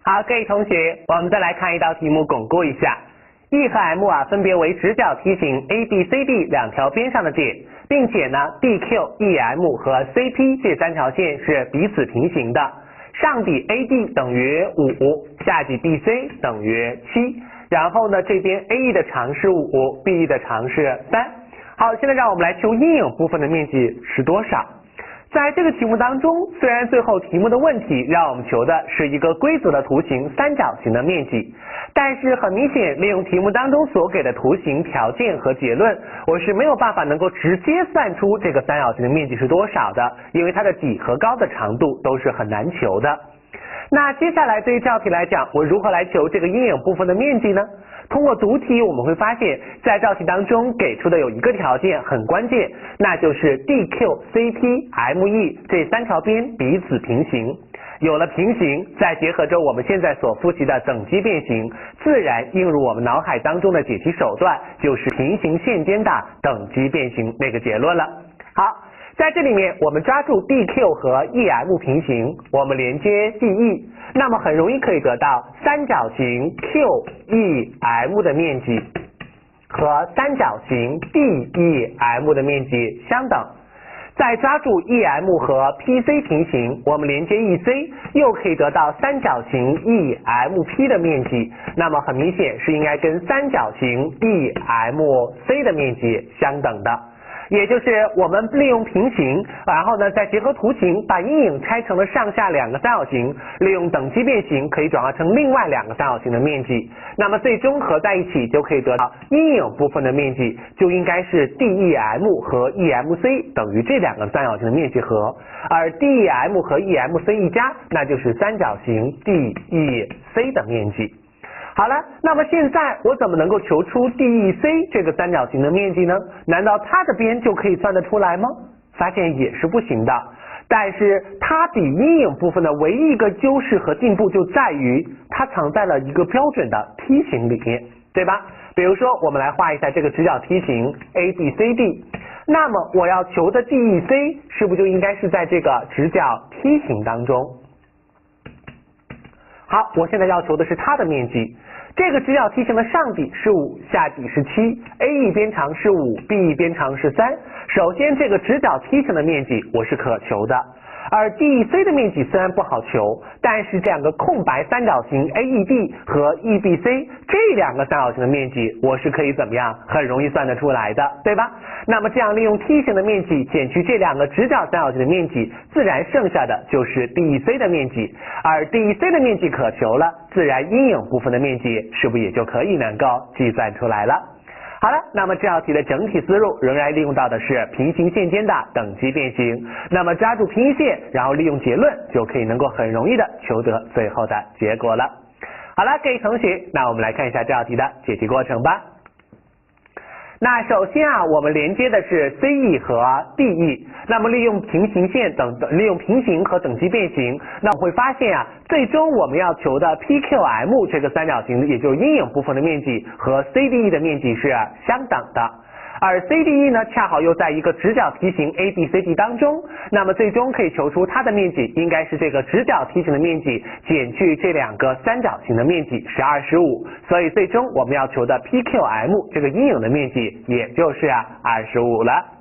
好，各位同学，我们再来看一道题目，巩固一下。E 和 M 分别为直角梯形 ABCD 两条边上的点，并且呢 DQ、EM 和CP 这三条线是彼此平行的。上底 AD 等于5，下底 BC 等于7，然后呢这边 AE 的长是5，BE 的长是3。好，现在让我们来求阴影部分的面积是多少。在这个题目当中，虽然最后题目的问题让我们求的是一个规则的图形三角形的面积，但是很明显，利用题目当中所给的图形条件和结论，我是没有办法能够直接算出这个三角形的面积是多少的，因为它的底和高的长度都是很难求的。那接下来对于这道题来讲，我如何来求这个阴影部分的面积呢？通过读题我们会发现，在这道题当中给出的有一个条件很关键，那就是 DQ、CP、ME 这三条边彼此平行。有了平行，再结合着我们现在所复习的等级变形，自然映入我们脑海当中的解题手段就是平行线间的等级变形那个结论了。好，在这里面我们抓住 DQ 和 EM 平行，我们连接 DE， 那么很容易可以得到三角形 QEM 的面积和三角形 DEM 的面积相等。再抓住 EM 和 PC 平行，我们连接 EC 又可以得到三角形 EMP 的面积，那么很明显是应该跟三角形 EMC 的面积相等的。也就是我们利用平行，然后呢再结合图形，把阴影拆成了上下两个三角形，利用等级变形可以转化成另外两个三角形的面积，那么最终合在一起就可以得到阴影部分的面积，就应该是 DEM 和 EMC 等于这两个三角形的面积和，而 DEM 和 EMC 一加，那就是三角形 DEC 的面积。好了，那么现在我怎么能够求出 DEC 这个三角形的面积呢？难道它的边就可以算得出来吗？发现也是不行的。但是它比阴影部分的唯一一个优势和进步就在于它藏在了一个标准的梯形里面，对吧？比如说我们来画一下这个直角梯形 ABCD， 那么我要求的 DEC 是不是就应该是在这个直角梯形当中？好，我现在要求的是它的面积。这个直角梯形的上底是5，下底是7，AE 边长是5，BE 边长是3。首先这个直角梯形的面积我是可求的，而 DEC 的面积虽然不好求，但是这两个空白三角形 AED 和 EBC 这两个三角形的面积我是可以怎么样很容易算得出来的，对吧？那么这样利用梯形的面积减去这两个直角三角形的面积，自然剩下的就是 DEC 的面积，而 DEC 的面积可求了，自然阴影部分的面积是不是也就可以能够计算出来了？好了，那么这道题的整体思路仍然利用到的是平行线间的等级变形，那么抓住平行线，然后利用结论就可以能够很容易的求得最后的结果了。好了，各位同学，那我们来看一下这道题的解题过程吧。那首先我们连接的是 CE 和 DE， 那么利用平行线利用平行和等级变形，那我会发现最终我们要求的 PQM 这个三角形，也就是阴影部分的面积和 CDE 的面积是相等的。而 CDE 呢，恰好又在一个直角梯形 ABCD 当中，那么最终可以求出它的面积应该是这个直角梯形的面积减去这两个三角形的面积是25，所以最终我们要求的 PQM 这个阴影的面积也就是25了。